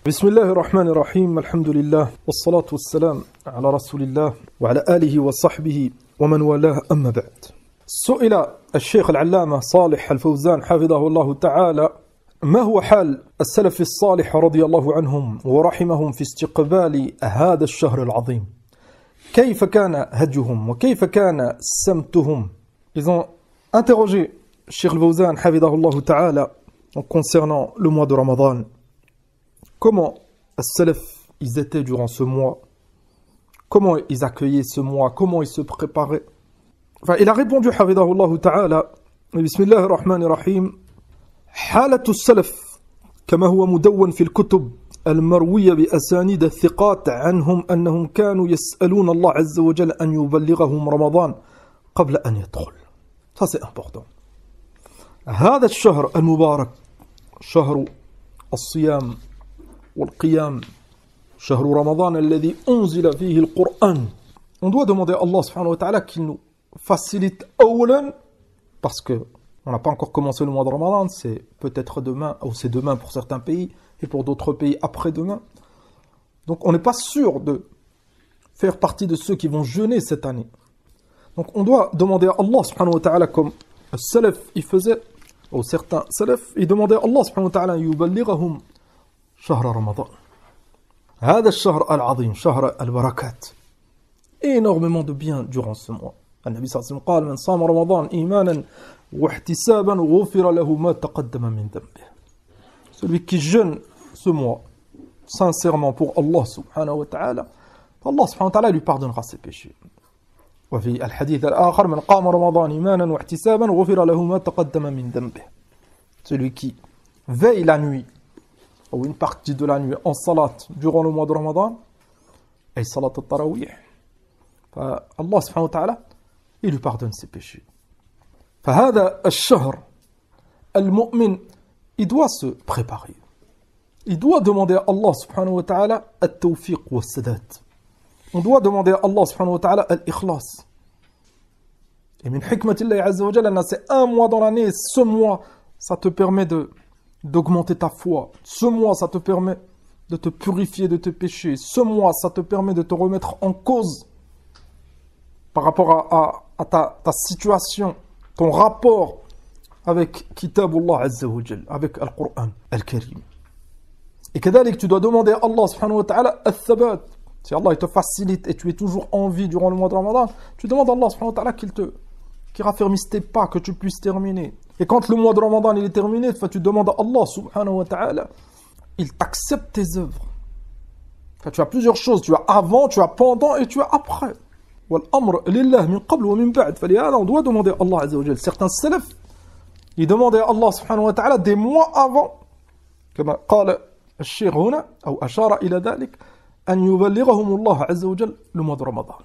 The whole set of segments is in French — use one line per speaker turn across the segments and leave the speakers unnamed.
بسم الله الرحمن الرحيم الحمد لله والصلاة والسلام على رسول الله وعلى آله وصحبه ومن والاه أما بعد. سئل الشيخ العلامة صالح الفوزان حفظه الله تعالى: ما هو حال السلف الصالح رضي الله عنهم ورحمهم في استقبال هذا الشهر العظيم؟ كيف كان هديهم وكيف كان سمتهم؟ Ils ont interrogé Cheikh Al-Fawzan حفظه الله تعالى concernant le mois de Ramadan. Comment as-salaf ils étaient durant ce mois? Comment ils accueillaient ce mois? Comment ils se préparaient? Enfin, il a répondu حفظه ta'ala, Bismillah ar-Rahman ar-Rahim, حالة السلف كما هو مدون في الكتب المروية بأسانيد الثقات عنهم أنهم كانوا يسألون الله عز وجل أن يبلغهم رمضان قبل أن يدخل. Ça c'est important. هذا الشهر المبارك شهر الصيام والقيام شهر رمضان الذي أنزل فيه القرآن. On doit demander à Allah subhanahu wa ta'ala qu'il nous facilite أولا, parce que on n'a pas encore commencé le mois de Ramadan, c'est peut-être demain, ou c'est demain pour certains pays, et pour d'autres pays après-demain. Donc on n'est pas sûr de faire partie de ceux qui vont jeûner cette année. Donc on doit demander à Allah subhanahu wa ta'ala, comme le salaf il faisait, ou certains salaf, ils demandaient à Allah subhanahu wa ta'ala yuballighahum شهر رمضان. هذا الشهر العظيم شهر البركات. Énormément de bien durant ce mois. النبي صلى الله عليه وسلم قال: من صام رمضان إيمانا واحتسابا غفر له ما تقدم من ذنبه. Celui qui jeûne ce mois sincèrement pour Allah subhanahu wa ta'ala, Allah subhanahu wa ta'ala lui pardonnera ses péchés. وفي الحديث الآخر: من قام رمضان إيمانا واحتسابا غفر له ما تقدم من ذنبه. Celui qui veille la nuit ou une partie de la nuit en salat durant le mois de Ramadan, et salat al-tarawih, Allah subhanahu wa ta'ala, il lui pardonne ses péchés. فهذا الشهر المؤمن, il doit se préparer. Il doit demander à Allah subhanahu wa ta'ala al-tawfiq wa al-sadat. On doit demander à Allah subhanahu wa ta'ala al-ikhlas. Et min hikmatillahi azza wa jalla, c'est un mois dans l'année, ce mois, ça te permet d'augmenter ta foi. Ce mois, ça te permet de te purifier de tes péchés. Ce mois, ça te permet de te remettre en cause par rapport à ta situation, ton rapport avec Kitabullah Azza wa Jal, avec Al-Qur'an Al-Karim. Et kadalik, tu dois demander à Allah subhanahu wa ta'ala al-thabat. Si Allah il te facilite et tu es toujours en vie durant le mois de Ramadan, tu demandes à Allah subhanahu wa ta'ala qu'il raffermisse tes pas, que tu puisses terminer. Et quand le mois de Ramadan il est terminé, tu demandes à Allah subhanahu wa ta'ala, il t'accepte tes œuvres. Tu as plusieurs choses, tu as avant, tu as pendant et tu as après. والأمر لله من قبل ومن بعد. فلهذا on doit demander à Allah azza wa jalla. Certains salaf, ils demandaient à Allah subhanahu wa ta'ala des mois avant, كما قال الشيخ هنا أو أشار إلى ذلك, أن يبلغهم الله عز وجل le mois de Ramadan.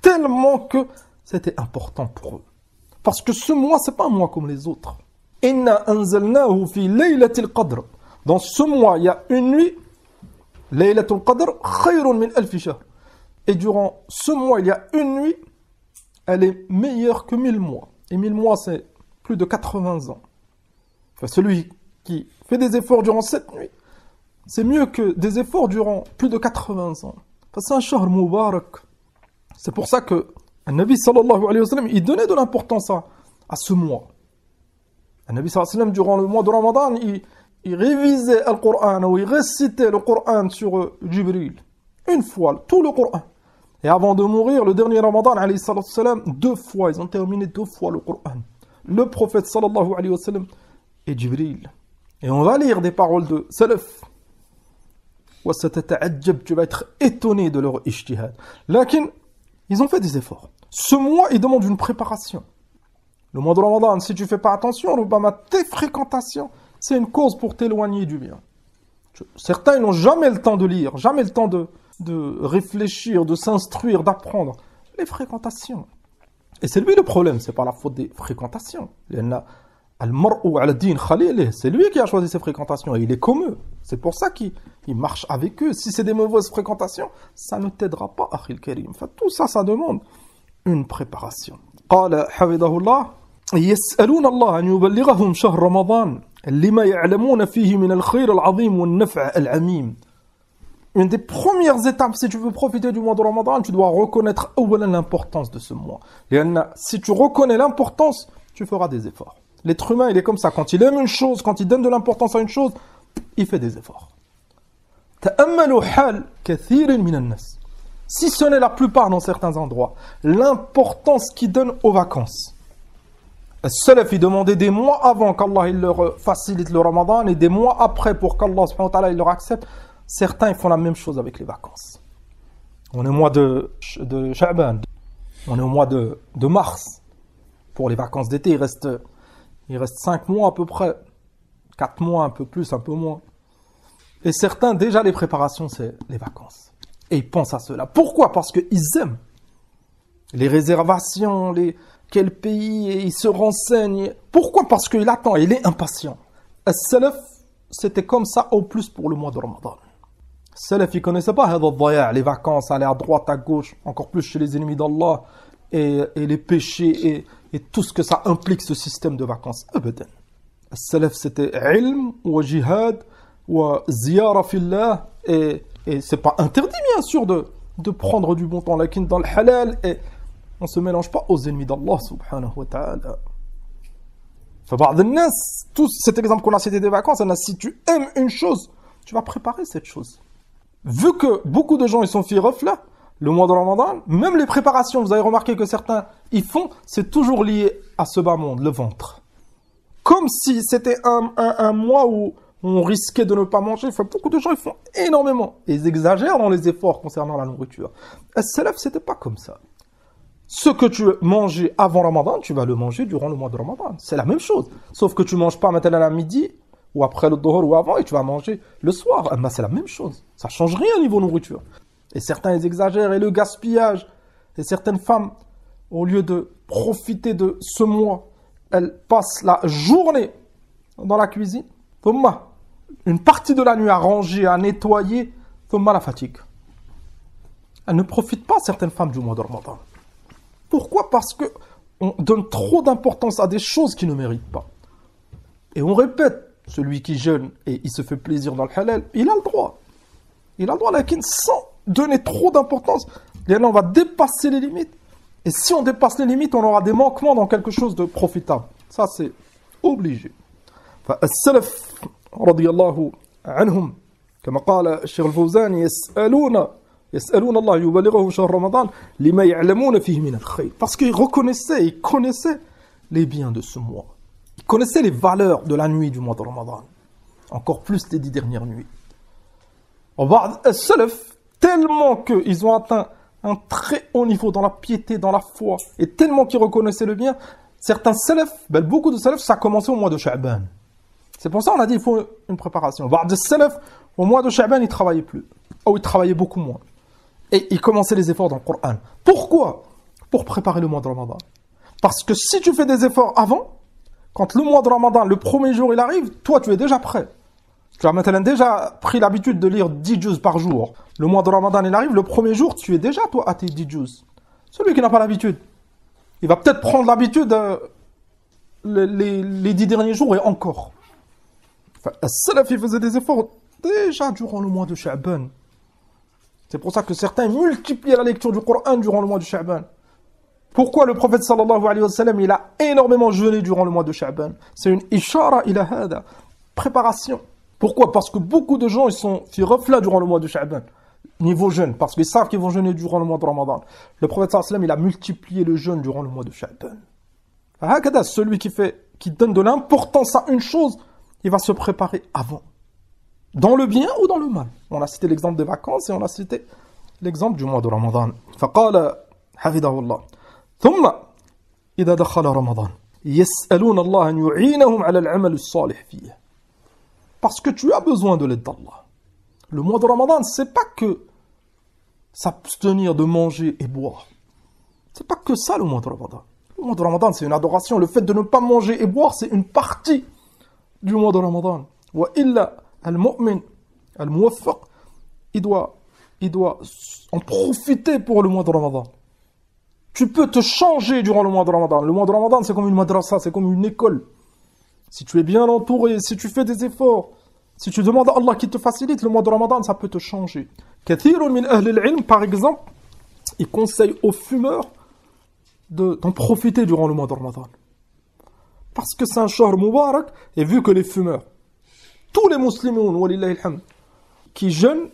Tellement que c'était important pour eux. Parce que ce mois, c'est pas un mois comme les autres. Inna anzalnahu fi laylatil qadr. Dans ce mois, il y a une nuit. Laylatul qadr khayrun min alf shahr. Et durant ce mois, il y a une nuit. Elle est meilleure que 1000 mois. Et 1000 mois, c'est plus de 80 ans. Enfin, celui qui fait des efforts durant cette nuit, c'est mieux que des efforts durant plus de 80 ans. Enfin, c'est un shahr mubarak. C'est pour ça que le Nabi sallallahu alayhi wa sallam, il donnait de l'importance à ce mois. Le Nabi sallallahu alayhi wa sallam, durant le mois de Ramadan, il révisait le Coran, ou il récitait le Coran sur Jibril. Une fois, tout le Coran. Et avant de mourir, le dernier Ramadan, alayhi sallallahu alayhi wa sallam, 2 fois, ils ont terminé 2 fois le Coran. Le prophète sallallahu alayhi wa sallam et Jibril. Et on va lire des paroles de Salaf. Tu vas être étonné de leur ijtihad. Lakin, ils ont fait des efforts. Ce mois, il demande une préparation. Le mois de Ramadan, si tu ne fais pas attention, tes fréquentations, c'est une cause pour t'éloigner du bien. Certains, ils n'ont jamais le temps de lire, jamais le temps de réfléchir, de s'instruire, d'apprendre. Les fréquentations. Et c'est lui le problème, c'est pas la faute des fréquentations. C'est lui qui a choisi ses fréquentations et il est comme eux. C'est pour ça qu'il marche avec eux. Si c'est des mauvaises fréquentations, ça ne t'aidera pas, Akhil Karim. Enfin, tout ça, ça demande une préparation. قال حفظه الله يسألون الله أن يبلغهم شهر رمضان لما يعلمون فيه من الخير العظيم والنفع العميم. Une des premières étapes, si tu veux profiter du mois de Ramadan, tu dois reconnaître l'importance de ce mois. Et si tu reconnais l'importance, tu feras des efforts. L'être humain, il est comme ça. Quand il aime une chose, quand il donne de l'importance à une chose, il fait des efforts. تأملوا حال كثير من الناس. Si ce n'est la plupart dans certains endroits, l'importance qu'ils donnent aux vacances. Salaf, ils demandaient des mois avant qu'Allah il leur facilite le Ramadan et des mois après pour qu'Allah subhanahu wa ta'ala il leur accepte. Certains ils font la même chose avec les vacances. On est au mois de Sha'ban, on est au mois de mars. Pour les vacances d'été, il reste 5 mois à peu près, 4 mois, un peu plus, un peu moins. Et certains, déjà les préparations, c'est les vacances. Et ils pensent à cela. Pourquoi? Parce qu'ils aiment les réservations, quel pays, et ils se renseignent. Pourquoi? Parce qu'il attend, il est impatient. As-Salaf, c'était comme ça au plus pour le mois de Ramadan. Salaf, ils ne connaissaient pas les vacances, aller à droite, à gauche, encore plus chez les ennemis d'Allah, et les péchés, et tout ce que ça implique, ce système de vacances. Abadan. Salaf, c'était ilm, ou jihad, ou ziyara fillah, et c'est pas interdit, bien sûr, de prendre du bon temps, lakin dans le halal, et on ne se mélange pas aux ennemis d'Allah, subhanahu wa ta'ala. Tout cet exemple qu'on a cité des vacances, si tu aimes une chose, tu vas préparer cette chose. Vu que beaucoup de gens ils sont firaf là, le mois de Ramadan, même les préparations, vous avez remarqué que certains ils font, c'est toujours lié à ce bas monde, le ventre. Comme si c'était un mois où on risquait de ne pas manger. Enfin, beaucoup de gens ils font énormément. Et ils exagèrent dans les efforts concernant la nourriture. As-Salaf, c'était pas comme ça. Ce que tu mangeais avant Ramadan, tu vas le manger durant le mois de Ramadan. C'est la même chose. Sauf que tu ne manges pas maintenant à midi, ou après le Dhuhr, ou avant, et tu vas manger le soir. Ben, c'est la même chose. Ça ne change rien au niveau nourriture. Et certains, ils exagèrent, et le gaspillage. Et certaines femmes, au lieu de profiter de ce mois, elles passent la journée dans la cuisine. Thumma, une partie de la nuit à ranger, à nettoyer. Thumma, la fatigue. Elles ne profitent pas, certaines femmes, du mois de Ramadan. Pourquoi? Parce qu'on donne trop d'importance à des choses qui ne méritent pas. Et on répète, celui qui jeûne et il se fait plaisir dans le halal, il a le droit. Il a le droit, lakin sans donner trop d'importance, là on va dépasser les limites. Et si on dépasse les limites, on aura des manquements dans quelque chose de profitable. Ça, c'est obligé. As-Salaf, radiyallahu anhum, comme قال الشيخ الفوزان, يسألون الله يبلغهم شهر رمضان لما يعلمون فيه من الخير. Parce qu'ils reconnaissaient, ils connaissaient les biens de ce mois. Ils connaissaient les valeurs de la nuit du mois de Ramadan. Encore plus les 10 dernières nuits. As-Salaf, tellement qu'ils ont atteint un très haut niveau dans la piété, dans la foi, et tellement qu'ils reconnaissaient le bien, certains Salaf, beaucoup de Salaf, ça a commencé au mois de Sha'ban. C'est pour ça qu'on a dit qu'il faut une préparation. Ba'd as-Salaf, au mois de Sha'ban, ils ne travaillaient plus. Ou ils travaillaient beaucoup moins. Et ils commençaient les efforts dans le Coran. Pourquoi? Pour préparer le mois de Ramadan. Parce que si tu fais des efforts avant, quand le mois de Ramadan, le premier jour, il arrive, toi, tu es déjà prêt. Tu as maintenant déjà pris l'habitude de lire 10 juz par jour. Le mois de Ramadan, il arrive, le premier jour, tu es déjà, toi, à tes 10 juz. Celui qui n'a pas l'habitude, il va peut-être prendre l'habitude les 10 derniers jours et encore. Enfin, Salaf, il faisait des efforts déjà durant le mois de Sha'ban. C'est pour ça que certains multiplient la lecture du Coran durant le mois de Sha'ban. Pourquoi le prophète sallallahu alayhi wa sallam, il a énormément jeûné durant le mois de Sha'ban? C'est une ishara ila hada, préparation. Pourquoi? Parce que beaucoup de gens, ils sont fi refla durant le mois de Sha'ban. Niveau jeûne, parce qu'ils savent qu'ils vont jeûner durant le mois de Ramadan. Le prophète sallallahu alayhi wa sallam, il a multiplié le jeûne durant le mois de Sha'ban. Hakada, celui qui donne de l'importance à une chose, il va se préparer avant. Dans le bien ou dans le mal. On a cité l'exemple des vacances et on a cité l'exemple du mois de Ramadan. فقال حفظه الله ثم إذا دخل رمضان يسألون الله أن يعينهم على العمل الصالح فيه. Parce que tu as besoin de l'aide d'Allah. Le mois de Ramadan, c'est pas que s'abstenir de manger et boire. C'est pas que ça le mois de Ramadan. Le mois de Ramadan, c'est une adoration. Le fait de ne pas manger et boire, c'est une partie du mois de Ramadan. Wa illa al-mu'min, al-muwaffaq, il doit en profiter pour le mois de Ramadan. Tu peux te changer durant le mois de Ramadan. Le mois de Ramadan, c'est comme une madrasa, c'est comme une école. si tu es bien entouré, si tu fais des efforts, si tu demandes à Allah qui te facilite, le mois de Ramadan, ça peut te changer. Kathirun min ahli al-ilm, par exemple, il conseille aux fumeurs d'en profiter durant le mois de Ramadan. Parce que c'est un shahr mubarak, et vu que les fumeurs, tous les musulmans, walillahi alhamd, qui jeûnent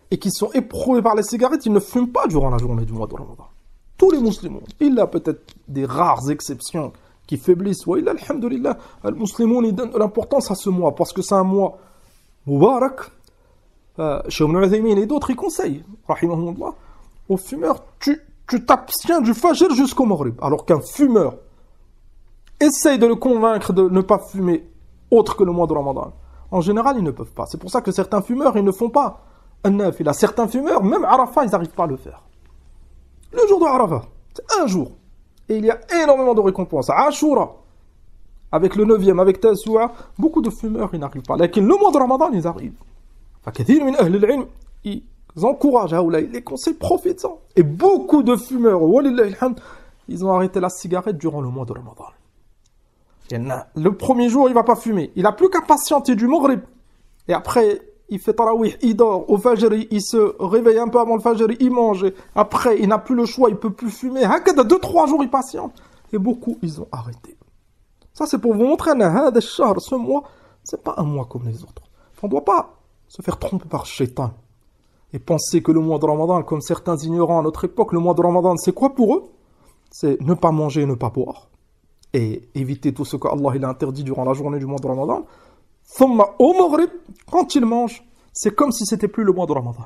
et qui sont éprouvés par les cigarettes, ils ne fument pas durant la journée du mois de Ramadan. Tous les musulmans. Il y a peut-être des rares exceptions qui faiblissent. Wa illa alhamdulillah, les musulmans ils donnent de l'importance à ce mois parce que c'est un mois mubarak. Cheikh Ibn Uthaymin et d'autres, ils conseillent, rahimahumullah, aux fumeurs, tu t'abstiens du fajr jusqu'au maghrib. Alors qu'un fumeur essaye de le convaincre de ne pas fumer autre que le mois de Ramadan. En général, ils ne peuvent pas. C'est pour ça que certains fumeurs, ils ne font pas un nafila. Certains fumeurs, même Arafat, ils n'arrivent pas à le faire. Le jour de Arafat, c'est un jour. Et il y a énormément de récompenses. Ashura, avec le 9e, avec Tasu'a, beaucoup de fumeurs, ils n'arrivent pas. Mais le mois de Ramadan, ils arrivent. فكثير من أهل العلم ils encouragent هؤلاء, ils les conseillent, profitent-en. Et beaucoup de fumeurs, walillahi alhamd, ils ont arrêté la cigarette durant le mois de Ramadan. Le premier jour, il ne va pas fumer. Il n'a plus qu'à patienter du maghrib. Et après, il fait tarawih, il dort. Au fajr, il se réveille un peu avant le fajr, il mange. Après, il n'a plus le choix, il ne peut plus fumer. 2-3 jours, il patiente. Et beaucoup, ils ont arrêté. Ça, c'est pour vous montrer que ce mois, ce n'est pas un mois comme les autres. On ne doit pas se faire tromper par Shaitan. Et penser que le mois de Ramadan, comme certains ignorants à notre époque, le mois de Ramadan, c'est quoi pour eux? C'est ne pas manger et ne pas boire. Et éviter tout ce qu'Allah il a interdit durant la journée du mois de Ramadan. Thumma au Maghrib, quand ils mangent, c'est comme si c'était plus le mois de Ramadan.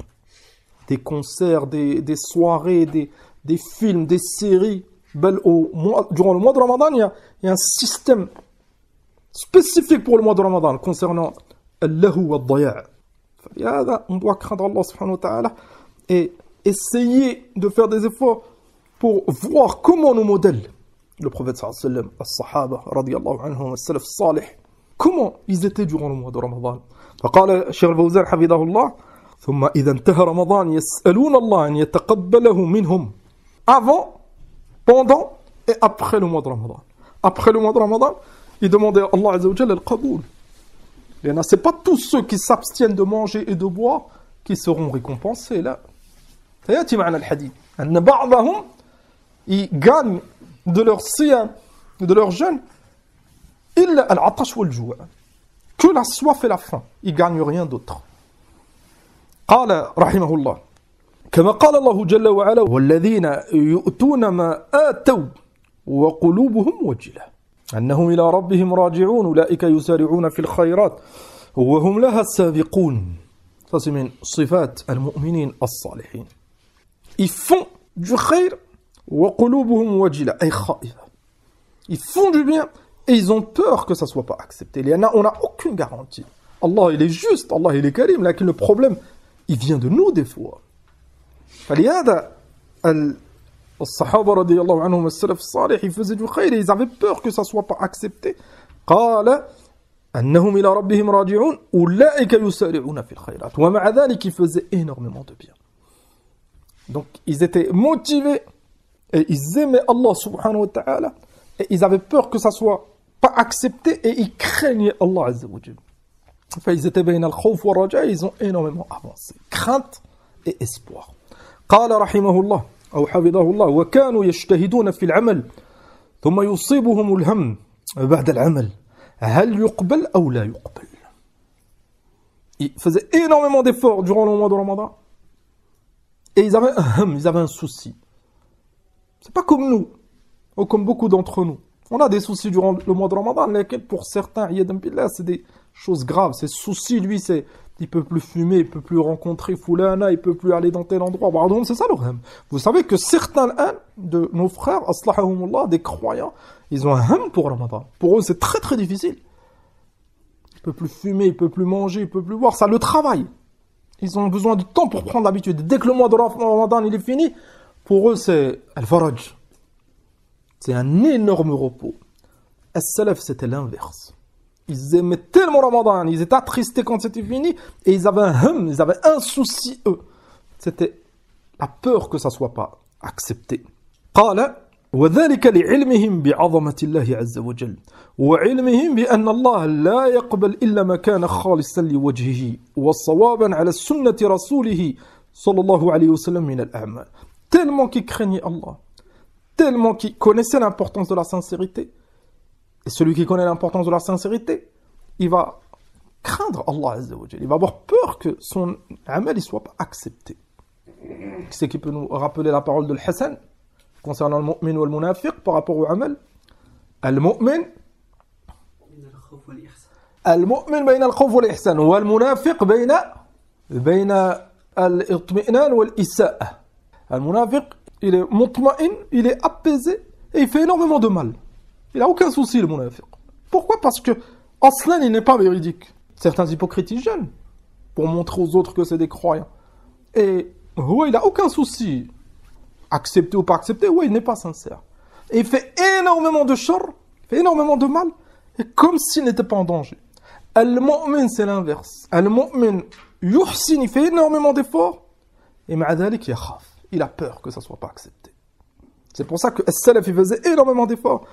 Des concerts, des soirées, des films, des séries. Durant le mois de Ramadan, il y a un système spécifique pour le mois de Ramadan concernant al-lahu wa al-daya'. On doit craindre Allah subhanahu wa ta'ala et essayer de faire des efforts pour voir comment nos modèles, le prophète sallallahu alayhi wa sallam, as-sahaba, radiyallahu anhum, as-salaf salih, comment ils étaient durant le mois de Ramadan. فقال الشيخ الفوزان حفظه الله ثم إذا انتهى رمضان يسألون الله أن يتقبله منهم avant, pendant et après le mois de Ramadan. Après le mois de Ramadan, ils demandaient à Allah azza wa jalla al-qaboul. Ce n'est pas tous ceux qui s'abstiennent de manger et de boire qui seront récompensés. Là, سيأتي معنا الحديث أن بعضهم ils gagnent de leur siyam, de leur jeûne, إلا العطش والجوع, que la soif et la faim. Ils gagnent rien d'autre. قال رحمه الله كما قال الله جل وعلا والذين يؤتون ما آتوا وقلوبهم وجلة أنهم إلى ربهم راجعون أولئك يسارعون في الخيرات وهم لها سابقون. Ça c'est من صفات المؤمنين الصالحين. Ils font du khayr وقلوبهم وجلة أي خائفة. Ils font du bien et ils ont peur que ça soit pas accepté. On n'a aucune garantie. Allah il est juste, Allah il est karim, mais le problème il vient de nous des fois. فلهذا الصحابة رضي الله عنهم السلف الصالح ils faisaient du khayr et ils avaient peur que ça soit pas accepté. قال أنهم إلى ربهم راجعون أولئك يسارعون في الخيرات ومع ذلك ils faisaient énormément de bien. Donc ils étaient motivés et ils aimaient Allah subhanahu wa ta'ala et ils avaient peur que ça soit pas accepté et ils craignaient Allah azza wa jalla. Enfin, ils étaient بين الخوف والرجاء, ils ont énormément avancé. Crainte et espoir. قال رحمه الله أو حفظه الله وكانوا يجتهدون في العمل ثم يصيبهم الهم بعد العمل هل يقبل أو لا يقبل. Ils faisaient énormément d'efforts durant le mois de Ramadan et ils avaient un souci. C'est pas comme nous, ou comme beaucoup d'entre nous. On a des soucis durant le mois de Ramadan, lesquels pour certains, c'est des choses graves. Ces soucis, lui, c'est il peut plus fumer, il peut plus rencontrer Foulana, il peut plus aller dans tel endroit. Pardon, c'est ça le ham. Vous savez que certains de nos frères, aslahahumullah, des croyants, ils ont un ham pour Ramadan. Pour eux, c'est très très difficile. Il peut plus fumer, il peut plus manger, il peut plus boire. Ça le travaille. Ils ont besoin de temps pour prendre l'habitude. Dès que le mois de Ramadan il est fini, pour eux, c'est al-faraj. C'est un énorme repos. As-salaf, c'était l'inverse. Ils aimaient tellement Ramadan, ils étaient attristés quand c'était fini, et ils avaient ils avaient un souci, eux. C'était la peur que ça soit pas accepté. قال وذلك لعلمهم بعظمة الله عز وجل وعلمهم بأن الله لا يقبل إلا ما كان خالصا لوجهه وصوابا على سنة رسوله صلى الله عليه وسلم من الأعمال. Tellement qu'ils craignaient Allah, tellement qu'ils connaissaient l'importance de la sincérité. Et celui qui connaît l'importance de la sincérité, il va craindre Allah Azza wa Jalla. Il va avoir peur que son amal ne soit pas accepté. Qui c'est qui peut nous rappeler la parole de Hassan concernant le mu'min ou le munafiq par rapport au amal? Al-mu'min bayna al-khawf wal-ihsan wa al-munafiq bayna al-itmi'nan wal-isa'a. Al-munafiq, il est mutma'in, il est apaisé et il fait énormément de mal. Il n'a aucun souci, le munafiq. Pourquoi? Parce que aslan, il n'est pas véridique. Certains hypocrites, ils gênent pour montrer aux autres que c'est des croyants. Et ouais, il n'a aucun souci. Accepté ou pas accepté, ouais, il n'est pas sincère. Et il fait énormément de shar, il fait énormément de mal, et comme s'il n'était pas en danger. Al-mu'min, c'est l'inverse. Al-mu'min, yuhsin, il fait énormément d'efforts, et ma'adalik, il a peur que ça ne soit pas accepté. C'est pour ça que as-salaf, il faisait énormément d'efforts,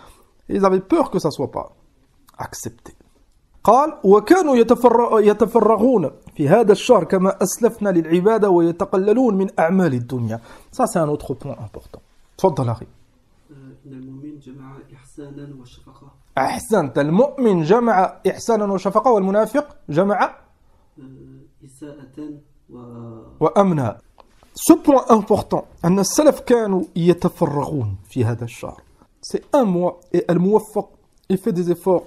et ils avaient peur que ça ne soit pas accepté. قال وكانوا يتفرغون في هذا الشهر كما أسلفنا للعبادة ويتقللون من أعمال الدنيا. Ça c'est un autre point important. تفضل أخي.
المؤمن جمع إحسانا وشفقة.
أحسنت. المؤمن جمع إحسانا وشفقة والمنافق جمع
إساءة
وأمنا. Ce point important أن السلف كانوا يتفرغون في هذا الشهر. C'est un mois et الموفق il fait des efforts.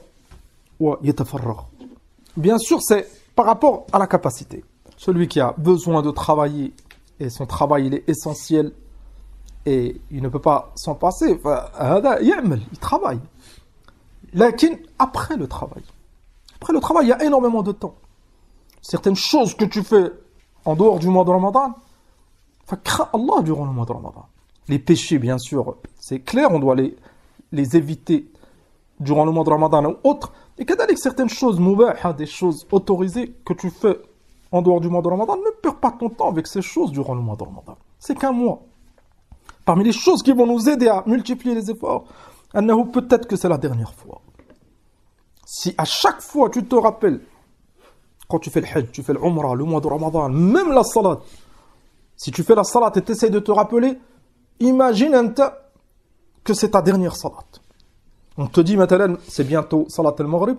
Bien sûr, c'est par rapport à la capacité. Celui qui a besoin de travailler, et son travail il est essentiel, et il ne peut pas s'en passer, il travaille. Lakin, après le travail, il y a énormément de temps. Certaines choses que tu fais en dehors du mois de Ramadan, crains Allah durant le mois de Ramadan. Les péchés, bien sûr, c'est clair, on doit les éviter durant le mois de Ramadan ou autre. Et qu'avec certaines choses moubaha, des choses autorisées que tu fais en dehors du mois de Ramadan, ne perds pas ton temps avec ces choses durant le mois de Ramadan. C'est qu'un mois. Parmi les choses qui vont nous aider à multiplier les efforts, peut-être que c'est la dernière fois. Si à chaque fois tu te rappelles, quand tu fais le hajj, tu fais le umrah, le mois de Ramadan, même la salat, si tu fais la salat et tu essaies de te rappeler, imagine que c'est ta dernière salat. On te dit, maintenant, c'est bientôt Salat al-Maghrib.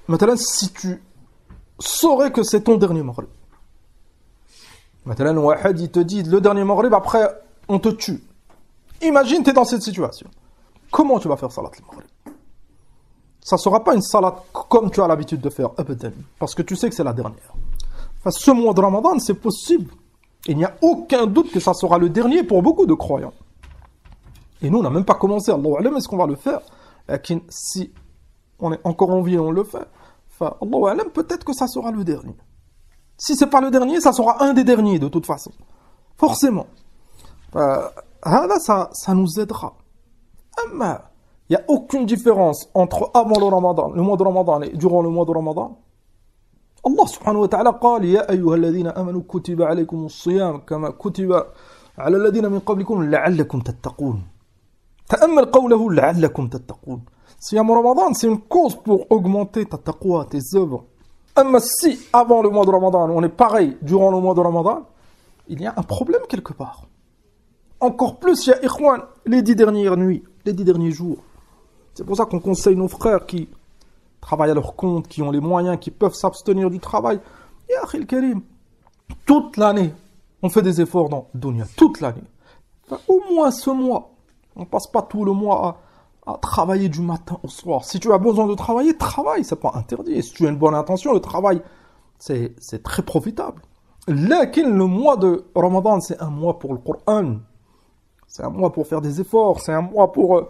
Maintenant, si tu saurais que c'est ton dernier Maghrib. Maintenant, Wahad, il te dit, le dernier Maghrib, après, on te tue. Imagine, tu es dans cette situation. Comment tu vas faire Salat al-Maghrib? Ça ne sera pas une salat comme tu as l'habitude de faire, parce que tu sais que c'est la dernière. Enfin, ce mois de Ramadan, c'est possible. Il n'y a aucun doute que ça sera le dernier pour beaucoup de croyants. Et nous, on n'a même pas commencé. Allahu A'lam, est-ce qu'on va le faire? Lakin, si on est encore en vie et on le fait, Allahu A'lam, peut-être que ça sera le dernier. Si ce n'est pas le dernier, ça sera un des derniers, de toute façon. Forcément. Ça nous aidera. Il n'y a aucune différence entre avant le Ramadan, le mois de Ramadan et durant le mois de Ramadan. Allah subhanahu wa ta'ala قال يا أيها الذين آمنوا كتب عليكم الصيام كما كتب على الذين من قبلكم لعلكم تتقون. تأمل قوله لعلكم تتقون. Siyam Ramadan, c'est une cause pour augmenter ta taqwa, tes œuvres. Mais si avant le mois de Ramadan, on est pareil durant le mois de Ramadan, il y a un problème quelque part. Encore plus, il y a ikhwan, les 10 dernières nuits, les 10 derniers jours. C'est pour ça qu'on conseille nos frères qui travaillent à leur compte, qui ont les moyens, qui peuvent s'abstenir du travail. Ya Akhil Karim, toute l'année, on fait des efforts dans Dunya, toute l'année. Au moins ce mois. On ne passe pas tout le mois à travailler du matin au soir. Si tu as besoin de travailler, travaille, c'est pas interdit. Et si tu as une bonne intention, le travail, c'est très profitable. Lakin le mois de Ramadan, c'est un mois pour le Coran. C'est un mois pour faire des efforts. C'est un mois pour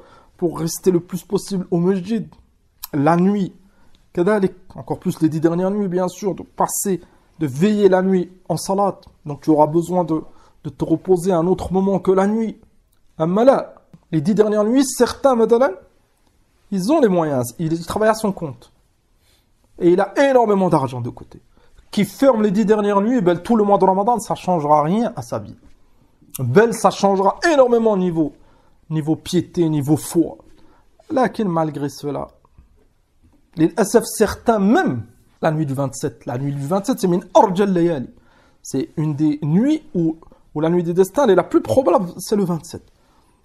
rester le plus possible au masjid. La nuit, encore plus les 10 dernières nuits, bien sûr, de passer, de veiller la nuit en salat. Donc tu auras besoin de te reposer à un autre moment que la nuit. Amma là, les 10 dernières nuits, certains, maintenant, ils ont les moyens, ils travaillent à son compte. Et il a énormément d'argent de côté. Qui ferme les 10 dernières nuits, tout le mois de Ramadan, ça ne changera rien à sa vie. Ça changera énormément niveau niveau piété, niveau foi. Lakin malgré cela, للأسف certains même, la nuit du 27, c'est min arjal layali. C'est une des nuits où la nuit des destins est la plus probable, c'est le 27.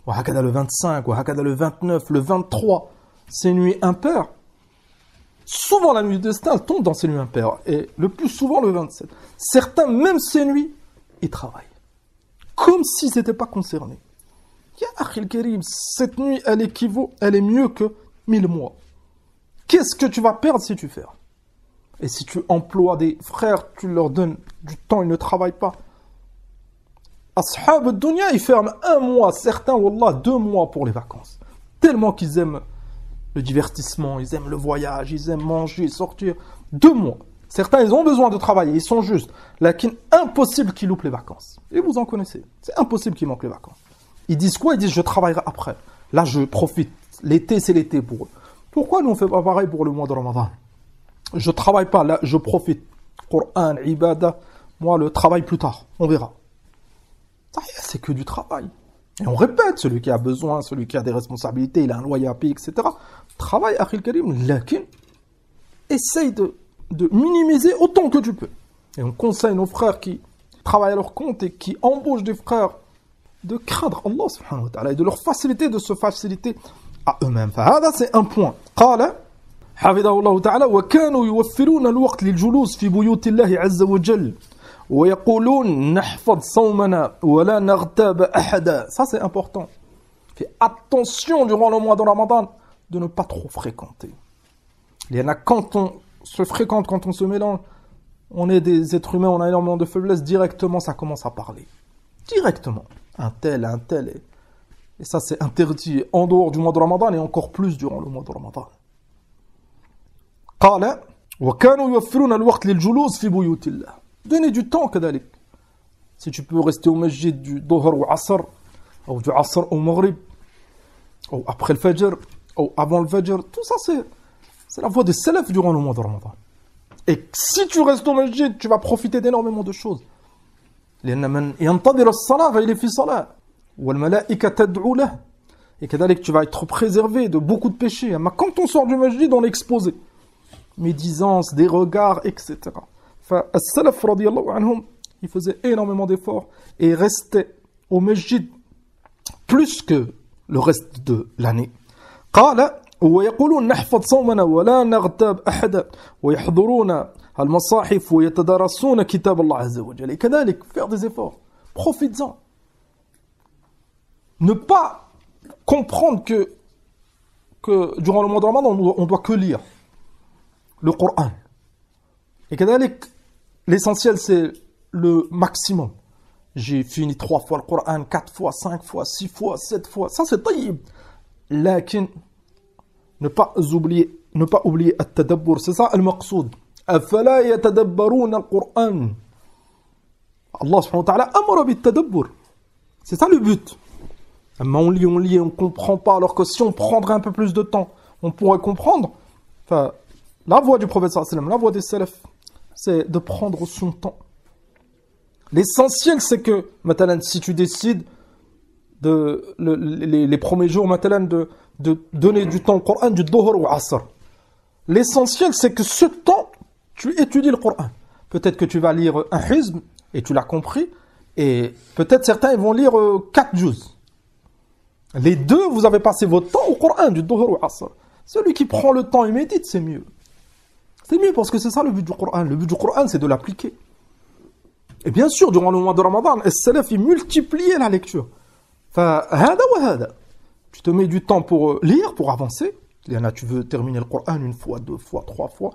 وهكذا le 25, وهكذا le 29, le 23, ces nuits impaires. Souvent la nuit du destin elle tombe dans ces nuits impaires, et le plus souvent le 27. Certains, même ces nuits, ils travaillent. Comme s'ils n'étaient pas concernés. Ya Akhil Karim, cette nuit, elle est mieux que 1000 mois. Qu'est-ce que tu vas perdre si tu fais? Et si tu emploies des frères, tu leur donnes du temps, ils ne travaillent pas. Ashab al-Dunya, ils ferment 1 mois, certains, wallah, 2 mois pour les vacances. Tellement qu'ils aiment le divertissement, ils aiment le voyage, ils aiment manger, sortir. 2 mois. Certains, ils ont besoin de travailler, ils sont justes. Lakin, impossible qu'ils loupent les vacances. Et vous en connaissez. C'est impossible qu'ils manquent les vacances. Ils disent quoi? Ils disent, je travaillerai après. Là, je profite. L'été, c'est l'été pour eux. Pourquoi nous on fait pas pareil pour le mois de Ramadan? Je travaille pas, là, je profite. Coran, ibadah, moi, le travail plus tard. On verra. C'est que du travail. Et on répète, celui qui a besoin, celui qui a des responsabilités, il a un loyer à payer, etc. Travaille, Akhil Karim, lakin, essaye de minimiser autant que tu peux. Et on conseille nos frères qui travaillent à leur compte et qui embauchent des frères de craindre Allah subhanahu wa ta'ala et de leur faciliter, de se faciliter à eux-mêmes. فهذا c'est un point. قال حفظه الله تعالى وكانوا يوفرون الوقت للجلوس في بيوت الله عز وجل ويقولون نحفظ صومنا ولا نغتاب أحدا. Ça c'est important. Fais attention durant le mois de Ramadan de ne pas trop fréquenter. Il y en a quand on se fréquente, quand on se mélange, on est des êtres humains, on a énormément de faiblesse, directement ça commence à parler. Directement. Un tel. Et ça c'est interdit en dehors du mois de Ramadan et encore plus durant le mois de Ramadan. قال وكانوا يوفرون الوقت للجلوس في بيوت الله. Donnez du temps كذلك. Si tu peux rester au masjid du Dhuhr ou Asr, ou du Asr au Maghrib, ou après le Fajr, ou avant le Fajr, tout ça c'est la voie des salaf durant le mois de Ramadan. Et si tu restes au masjid, tu vas profiter d'énormément de choses. لأن من ينتظر الصلاة فإليه في صلاة والملائكة تدعو له. Et كذلك tu vas être préservé de beaucoup de péchés. Mais quand on sort du masjid, on est exposé. Médisance, des regards, etc. فالسلف رضي الله عنهم, ils faisaient énormément d'efforts et restaient au masjid plus que le reste de l'année. قال ويقولون نحفظ صومنا ولا نغتاب أحدا ويحضرون المصاحف ويتدارسون كتاب الله عز وجل. Et كذلك faire des efforts, profites-en. Ne pas comprendre que durant le mois de Ramadan on doit que lire le Coran. Et كذلك l'essentiel c'est le maximum. J'ai fini 3 fois le Coran, 4 fois, 5 fois, 6 fois, 7 fois. Ça c'est طيب. لكن ne pas oublier التدبر, c'est ça المقصود. أفلا يتدبرون القرآن. Allah subhanahu wa ta'ala amara بالتدبر. C'est ça le but. Mais on lit, on ne comprend pas, alors que si on prendrait un peu plus de temps, on pourrait comprendre. Enfin, la voie du prophète sallallahu alayhi wa sallam, la voie des salaf, c'est de prendre son temps. L'essentiel, c'est que, maintenant, si tu décides les premiers jours, maintenant, de donner du temps au Coran, du Dhuhr ou Asr. L'essentiel, c'est que ce temps, tu étudies le Coran. Peut-être que tu vas lire un hizb, et tu l'as compris, et peut-être certains ils vont lire 4 juz. Les deux, vous avez passé votre temps au Coran, du Dhuhr ou Asr. Celui qui prend le temps et médite, c'est mieux. C'est mieux parce que c'est ça le but du Coran. Le but du Coran, c'est de l'appliquer. Et bien sûr, durant le mois de Ramadan, les salaf, ils multipliaient la lecture. فهذا وهذا. Tu te mets du temps pour lire, pour avancer. Il y en a, tu veux terminer le Coran 1 fois, 2 fois, 3 fois.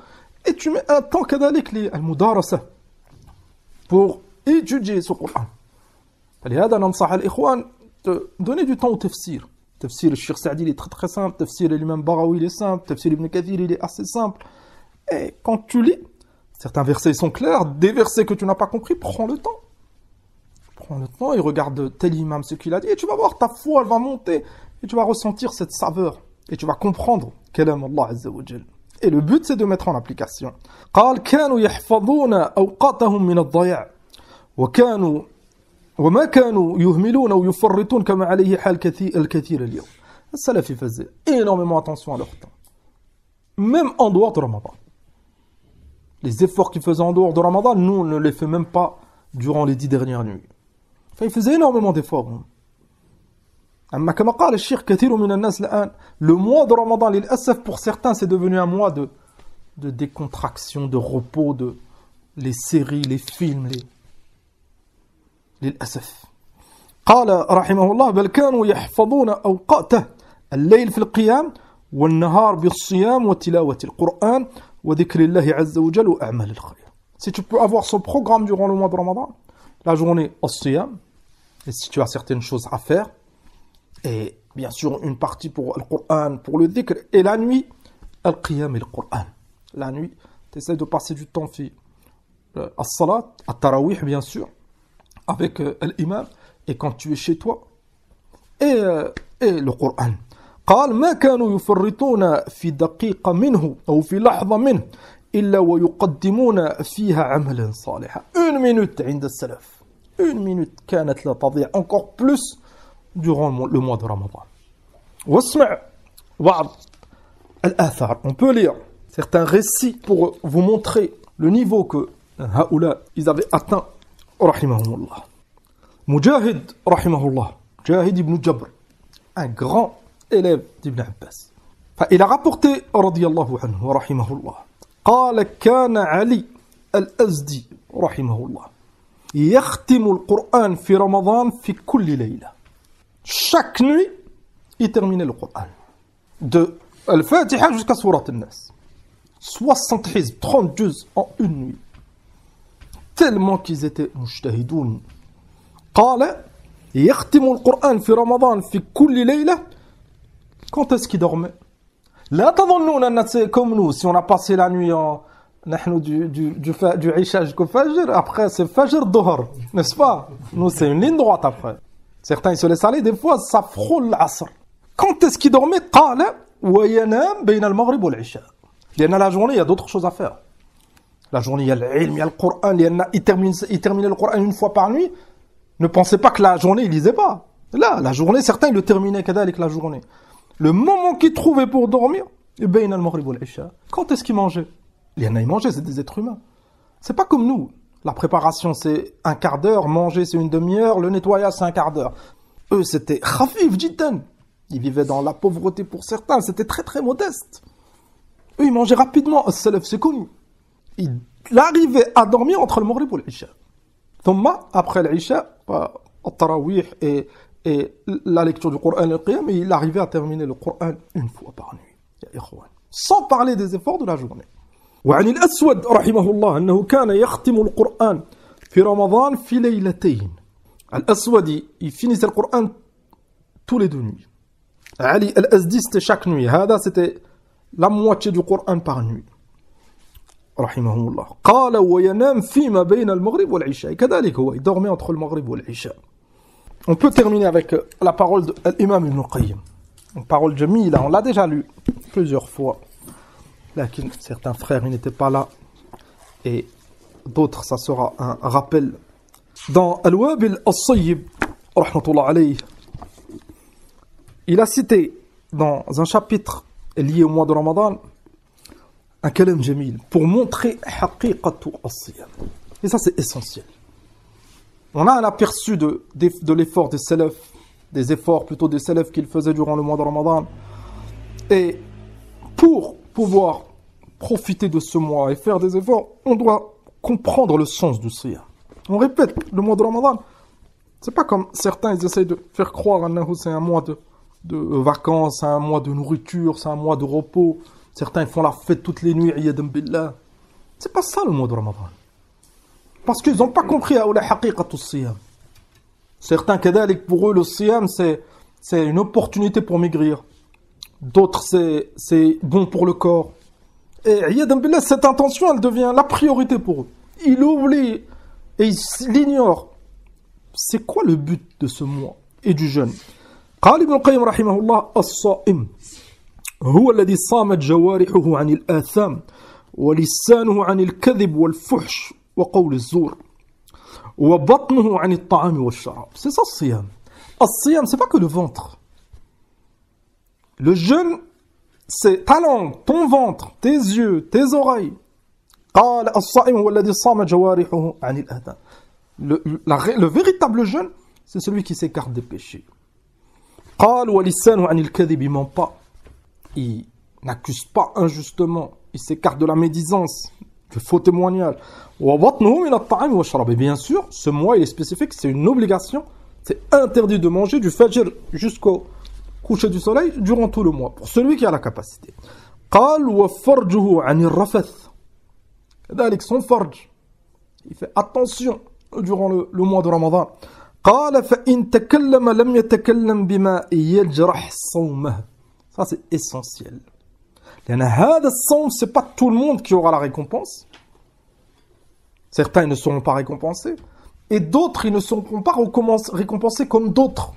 Et tu mets un temps كذلك للمدارسة pour étudier ce Coran. فلهذا ننصح الإخوان de donner du temps au tafsir. Tafsir le Cheikh Saadi, il est très très simple. Tafsir l'imam Barawi, il est simple. Tafsir Ibn Kathir, il est assez simple. Et quand tu lis, certains versets sont clairs. Des versets que tu n'as pas compris, prends le temps. Prends le temps et regarde tel imam ce qu'il a dit. Et tu vas voir, ta foi, elle va monter. Et tu vas ressentir cette saveur. Et tu vas comprendre kalam Allah Azza wa Jal. Et le but, c'est de mettre en application. قال كانوا يحفظون أوقاتهم من الضياع وكانوا وما كانوا يهملون أو يفرطون كما عليه حال الكثير اليوم. السلف faisaient énormément attention à leur temps. Même en dehors de Ramadan. Les efforts qu'ils faisaient en dehors de Ramadan, nous, on ne les fait même pas durant les 10 dernières nuits. Enfin, ils faisaient énormément d'efforts. أما كما قال الشيخ كثير من الناس الآن, le mois de Ramadan, للأسف, pour certains, c'est devenu un mois de décontraction, de repos, de les séries, les films, للأسف. قال رحمه الله بل كانوا يحفظون أوقاته الليل في القيام والنهار بالصيام وتلاوة القرآن وذكر الله عز وجل وأعمال الخير. Si tu peux avoir son programme durant le mois de Ramadan, la journée au siyam, et si tu as certaines choses à faire, et bien sûr une partie pour le Coran, pour le dhikr, et la nuit, al-qiyam et le Coran. La nuit, tu essaies de passer du temps fi as-salat, at-tarawih bien sûr, avec l'imam, et quand tu es chez toi, et le Coran. قال ما كانوا يفرطون في دقيقة منه أو في لحظة منه إلا ويقدمون فيها عملا صالحا. Une minute عند السلف. Une minute كانت لا تضيع encore plus durant le mois de Ramadan. واسمع بعض الآثار. On peut lire certains récits pour vous montrer le niveau que هؤلاء ils avaient atteint رحمهم الله. Mujahid رحمه الله. Mujahid ibn Jabr, un grand élève d'Ibn Abbas. Il a rapporté رضي الله عنه ورحمه الله قال كان علي الأزدي رحمه الله يختم القرآن في رمضان في كل ليلة. Chaque nuit, il terminait le Coran. De Al-Fatiha jusqu'à Surat Al-Nas. 60 hizb, 30 juz en une nuit. Tellement qu'ils étaient mujtahidoun. قال يختم القرآن في رمضان في كل ليلة. Quand est-ce qu'il dormait? لا تظنون أن c'est comme nous, si on a passé la nuit en نحن du Isha jusqu'au Fajr, après c'est Fajr Dhuhr, n'est-ce pas? Nous c'est une ligne droite après. Certains ils se laissent aller, des fois ça frôle l'Asr. Quand est-ce qu'il dormait? قال وينام بين المغرب والعشاء. لأن la journée il y a d'autres choses à faire. La journée il y a l'ilm, il y a le Coran, il terminait le Coran une fois par nuit. Ne pensez pas que la journée il lisait pas. Là, la journée, certains ils le terminaient كذلك la journée. Le moment qu'il trouvait pour dormir, بين المغرب والعشاء. Quand est-ce qu'il mangeait? Il y en a, ils mangeaient, c'est des êtres humains. C'est pas comme nous. La préparation, c'est un quart d'heure, manger, c'est une demi-heure, le nettoyage, c'est un quart d'heure. Eux, c'était khafif, jiddan. Ils vivaient dans la pauvreté pour certains, c'était très très modeste. Eux, ils mangeaient rapidement. As-salaf, c'est connu. Il arrivait à dormir entre le maghrib et l'isha. Thumma, après l'isha, al-tarawih et la lecture du Coran et le qiyam, et il arrivait à terminer le Coran une fois par nuit. Ya ikhwan. Sans parler des efforts de la journée. وعن الأسود رحمه الله أنه كان يختم القرآن في رمضان في ليلتين. الأسود il finissait le Coran tous les 2 nuits. Ali al-Azdi c'était chaque nuit. هذا c'était la moitié du Coran par nuit. رحمه الله. قال وينام فيما بين المغرب والعشاء. كذلك هو il dormait entre le maghrib et l'isha. On peut terminer avec la parole de l'imam Ibn Qayyim. Une parole jamila, on l'a déjà lu plusieurs fois. Certains frères, ils n'étaient pas là. Et d'autres, ça sera un rappel. Dans Al-Wabil As-Sayyib, rahmatullah alayhi, il a cité dans un chapitre lié au mois de Ramadan un kalam jamil pour montrer haqiqatu as-siyam. Et ça, c'est essentiel. On a un aperçu de l'effort des salaf, des efforts plutôt des salaf qu'ils faisaient durant le mois de Ramadan. Et pour pouvoir profiter de ce mois et faire des efforts, on doit comprendre le sens du siyam. On répète, le mois de Ramadan, c'est pas comme certains ils essayent de faire croire que c'est un mois de vacances, c'est un mois de nourriture, c'est un mois de repos. Certains font la fête toutes les nuits, iyadam billah. C'est pas ça le mois de Ramadan. Parce qu'ils n'ont pas compris à la haqiqatu siyam. Certains kadalik pour eux le siyam c'est une opportunité pour maigrir. D'autres c'est bon pour le corps. Et iyadam billah, cette intention elle devient la priorité pour eux. Ils l'oublient et ils l'ignorent. C'est quoi le but de ce mois et du jeûne? قال ابن القيم رحمه الله الصائم هو الذي صامت جوارحه عن الآثام ولسانه عن الكذب والفحش وقول الزور وبطنه عن الطعام والشراب. C'est ça le siyam. Le siyam, c'est pas que le ventre. Le jeûne, c'est ta langue, ton ventre, tes yeux, tes oreilles. قال الصائم هو الذي صام جوارحه عن الآثام. Le véritable jeûne, c'est celui qui s'écarte des péchés. قال ولسانه عن الكذب, il ment pas. Il n'accuse pas injustement. Il s'écarte de la médisance, du faux témoignage. وبطنه من الطعام والشراب. Et bien sûr, ce mois, il est spécifique, c'est une obligation. C'est interdit de manger du fajr jusqu'au coucher du soleil durant tout le mois, pour celui qui a la capacité. قال وفرجه عن الرفث. كذلك son farj, il fait attention durant le mois de Ramadan. قال فإن تكلم لم يتكلم بما يجرح صومه. Ça c'est essentiel. لأن هذا الصوم, c'est pas tout le monde qui aura la récompense. Certains ne seront pas récompensés. Et d'autres, ils ne seront pas récompensés comme d'autres.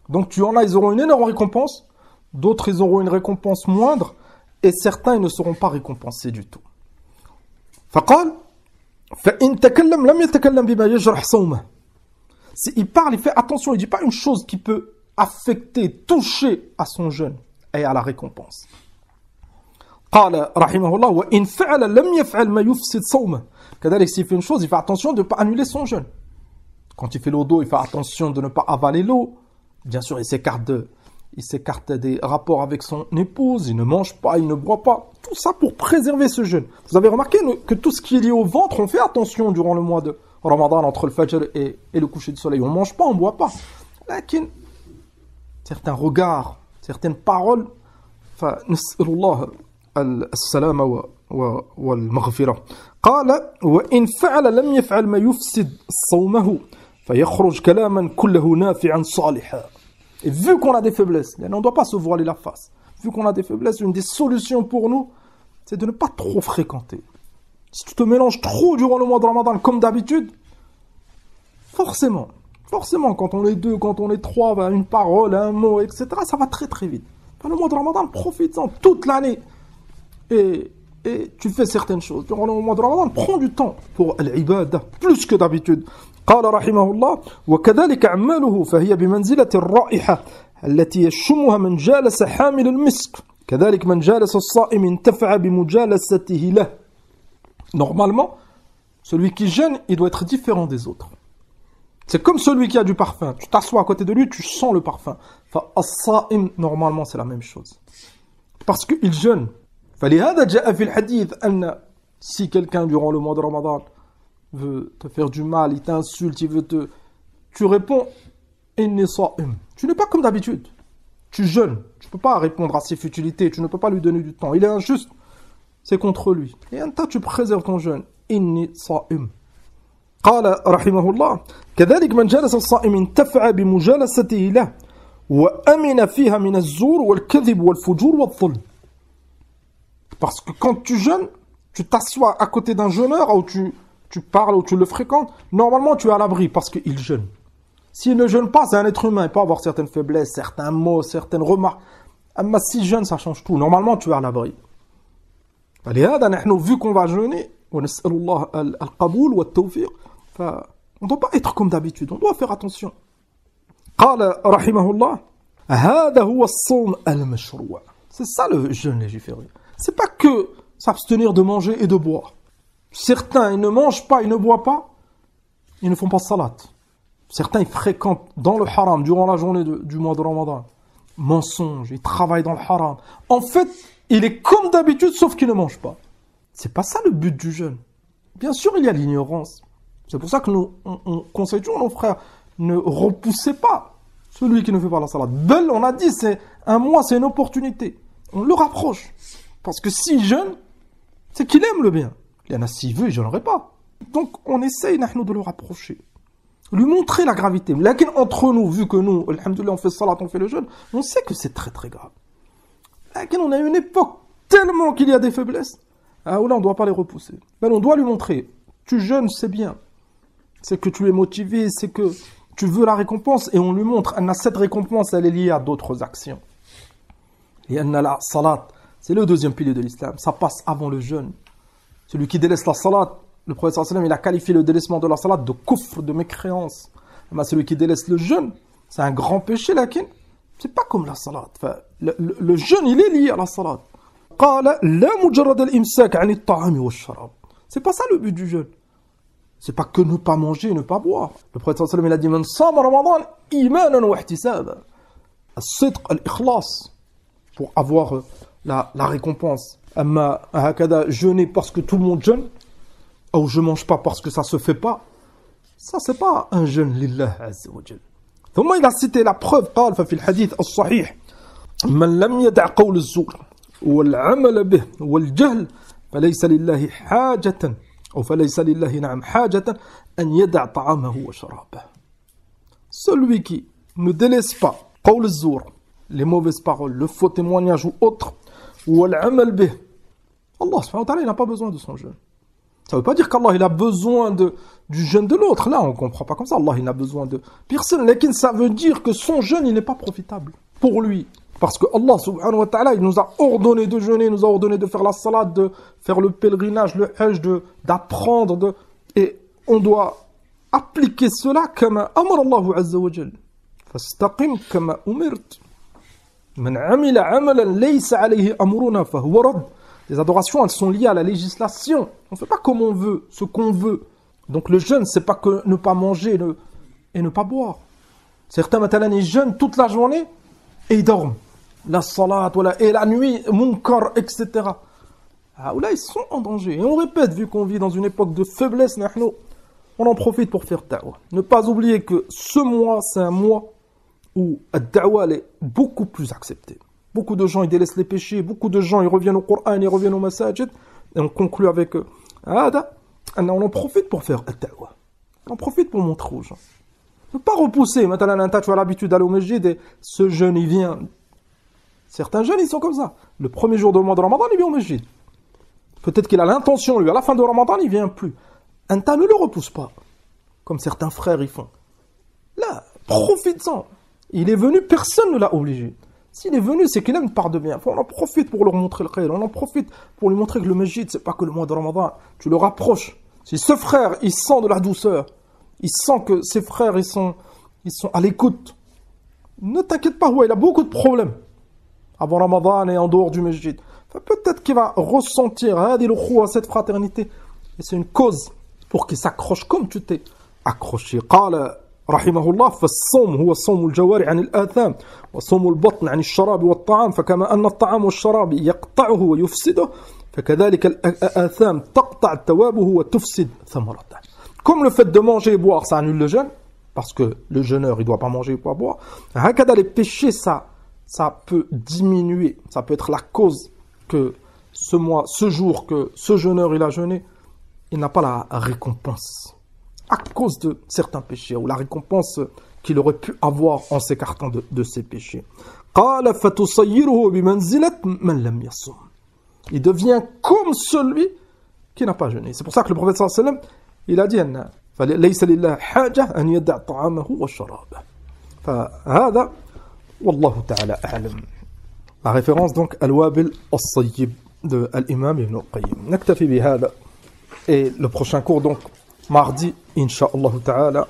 Donc tu en as, ils auront une énorme récompense. D'autres, ils auront une récompense moindre. Et certains, ils ne seront pas récompensés du tout. فقال فإن تكلم لم يتكلم بما يجرح صومه. S'il parle, il fait attention, il ne dit pas une chose qui peut affecter, toucher à son jeûne et à la récompense. قال رحمه الله وإن فعل لم يفعل ما يفسد صومه. كذلك s'il fait une chose, il fait attention de ne pas annuler son jeûne. Quand il fait l'eau d'eau, il fait attention de ne pas avaler l'eau. Bien sûr, il s'écarte des rapports avec son épouse, il ne mange pas, il ne boit pas. Tout ça pour préserver ce jeûne. Vous avez remarqué que tout ce qui est lié au ventre, on fait attention durant le mois de Ramadan, entre le Fajr et le coucher du soleil. On ne mange pas, on ne boit pas. Mais certains regards, certaines paroles, فنسأل الله السلامة والمغفرة. قال وإن فعل لم يفعل ما يفسد صومه فيخرج كلاما كله نافعا صالحا. Et vu qu'on a des faiblesses, on ne doit pas se voiler la face. Vu qu'on a des faiblesses, une des solutions pour nous, c'est de ne pas trop fréquenter. Si tu te mélanges trop durant le mois de Ramadan, comme d'habitude, forcément, quand on est deux, quand on est trois, une parole, un mot, etc., ça va très très vite. Dans le mois de Ramadan, profite-en toute l'année. Et tu fais certaines choses. Durant le mois de Ramadan, prends du temps pour l'ibada, plus que d'habitude. قال رحمه الله وكذلك أعماله فهي بمنزلة الرائحة التي يشمها من جالس حامل المسك كذلك من جالس الصائم انتفع بمجالسته له. Normalement, celui qui jeûne, il doit être différent des autres. C'est comme celui qui a du parfum. Tu t'assois à côté de lui, tu sens le parfum. As-sa'im, normalement, c'est la même chose. Parce qu'il jeûne. فلهذا جاء في الحديث أن si quelqu'un durant le mois de Ramadan veut te faire du mal, il t'insulte, tu réponds inni sa'im. Tu n'es pas comme d'habitude. Tu jeûnes. Tu ne peux pas répondre à ses futilités. Tu ne peux pas lui donner du temps. Il est injuste. C'est contre lui. Et en tas, tu préserves ton jeûne. Inni sa'im. قال رحمه الله كذلك من جلس الصائم انتفع بمجالسته له وأمن فيها من الزور والكذب والفجور والظلم. Parce que quand tu jeûnes, tu t'assois à côté d'un jeûneur ou tu parles ou tu le fréquentes, normalement tu es à l'abri parce qu'il jeûne. S'il ne jeûne pas, c'est un être humain, il peut avoir certaines faiblesses, certains mots, certaines remarques. Mais s'il jeûne, ça change tout. Normalement, tu es à l'abri. Vu qu'on va jeûner, on ne doit pas être comme d'habitude, on doit faire attention. قال رحمه الله هذا هو الصوم المشروع. C'est ça le jeûne légiféré. C'est pas que s'abstenir de manger et de boire. Certains, ils ne mangent pas, ils ne boivent pas, ils ne font pas salat. Certains, ils fréquentent dans le haram durant la journée du mois de Ramadan. Mensonge, ils travaillent dans le haram. En fait, il est comme d'habitude, sauf qu'il ne mange pas. C'est pas ça le but du jeûne. Bien sûr, il y a l'ignorance. C'est pour ça que nous, on conseille toujours nos frères, ne repoussez pas celui qui ne fait pas la salat. Bel, on a dit, c'est un mois, c'est une opportunité. On le rapproche. Parce que s'il jeûne, c'est qu'il aime le bien. Il y en a, s'il veut, il ne jeûnerait pas. Donc, on essaye, nous, de le rapprocher. Lui montrer la gravité. Lakin entre nous, vu que nous, alhamdoulilah, on fait salat, on fait le jeûne, on sait que c'est très très grave. Lakin on a une époque tellement qu'il y a des faiblesses. Ah, là, on ne doit pas les repousser. Ben, on doit lui montrer. Tu jeûnes, c'est bien. C'est que tu es motivé, c'est que tu veux la récompense. Et on lui montre, cette récompense, elle est liée à d'autres actions. Et la salat, c'est le deuxième pilier de l'islam. Ça passe avant le jeûne. Celui qui délaisse la salat, le prophète sallallahu alayhi wa sallam, il a qualifié le délaissement de la salat de kufr, de mécréance. Celui qui délaisse le jeûne, c'est un grand péché, lakin c'est pas comme la salat. Enfin, le jeûne, il est lié à la salat. قال لا مجرد الإمساك عن الطعام والشراب. C'est pas ça le but du jeûne. C'est pas que ne pas manger, ne pas boire. Le prophète sallallahu alayhi wa sallam, il a dit man sama ramadan imanan wa ihtisaban. As-sidq, al-ikhlas, pour avoir la récompense. Amma hakada, jeûner parce que tout le monde jeûne, ou je mange pas parce que ça se fait pas, ça c'est pas un jeûne lillah azza wa jalla. ثم il a cité la preuve, قال ففي الحديث الصحيح من لم يدع قول الزور والعمل به والجهل فليس لله حاجة أو فليس لله نعم حاجة أن يدع طعامه وشرابه. Celui qui ne délaisse pas قول الزور, les mauvaises paroles, le faux témoignage ou autre, والعمل به, Allah subhanahu wa ta'ala, il n'a pas besoin de son jeûne. Ça ne veut pas dire qu'Allah il a besoin du jeûne de l'autre. Là, on ne comprend pas comme ça. Allah il n'a besoin de personne. Mais ça veut dire que son jeûne, il n'est pas profitable pour lui. Parce que Allah subhanahu wa ta'ala, il nous a ordonné de jeûner, il nous a ordonné de faire la salade, de faire le pèlerinage, le hajj, d'apprendre. Et on doit appliquer cela comme amar Allahu azza wa jal. Fastaqim kama umirt. Man amila amalan laysa alayhi amruna fahuwa radd. Les adorations, elles sont liées à la législation. On ne fait pas comme on veut, ce qu'on veut. Donc le jeûne, c'est pas que ne pas manger et ne pas boire. Certains, maintenant, ils jeûnent toute la journée et ils dorment. La salat, voilà, et la nuit, munkar, etc. Ah, là, ils sont en danger. Et on répète, vu qu'on vit dans une époque de faiblesse, on en profite pour faire da'wah. Ne pas oublier que ce mois, c'est un mois où la da'wah est beaucoup plus acceptée. Beaucoup de gens, ils délaissent les péchés. Beaucoup de gens, ils reviennent au Coran, ils reviennent au masajid. Et on conclut avec on en profite pour faire ad-da'wah. On en profite pour montrer aux gens. Ne pas repousser. Maintenant, tu as l'habitude d'aller au masjid et ce jeune, il vient. Certains jeunes, ils sont comme ça. Le premier jour du mois de Ramadan, il vient au masjid. Peut-être qu'il a l'intention, lui, à la fin de Ramadan, il vient plus. Un tas ne le repousse pas. Comme certains frères, ils font. Là, profite-en. Il est venu, personne ne l'a obligé. S'il est venu, c'est qu'il a une part de bien. On en profite pour leur montrer le khayr. On en profite pour lui montrer que le masjid, c'est pas que le mois de Ramadan. Tu le rapproches. Si ce frère, il sent de la douceur, il sent que ses frères, ils sont à l'écoute, ne t'inquiète pas, il a beaucoup de problèmes avant Ramadan et en dehors du masjid. Enfin, peut-être qu'il va ressentir cette fraternité. Et c'est une cause pour qu'il s'accroche comme tu t'es accroché. رحمه الله فالصوم هو صوم الجوارح عن الآثام وصوم البطن عن الشراب والطعام فكما أن الطعام والشراب يقطعه ويفسده فكذلك الآثام تقطع ثوابه وتفسد ثمرته. Comme le fait de manger et boire ça annule le jeûne parce que le jeûneur il doit pas manger et pas boire. Hakada les péchés ça peut diminuer, ça peut être la cause que ce jour que ce jeûneur il a jeûné, il n'a pas la récompense. À cause de certains péchés, ou la récompense qu'il aurait pu avoir en s'écartant de ses péchés. Il devient comme celui qui n'a pas jeûné. C'est pour ça que le prophète sallallahu alayhi wa sallam, il a dit فَلَيْسَ لِلَّهِ حَاجَةً أَنْ يَدَعْ طَعَامَهُ وَشَرَابَهُ. فهذا والله تعالى أعلم. La référence donc Al-Wabil As-Sayyib de l'imam Ibn al-Qayyim. نكتفي بهذا. Et le prochain cours donc mardi, Inch'Allah ta'ala.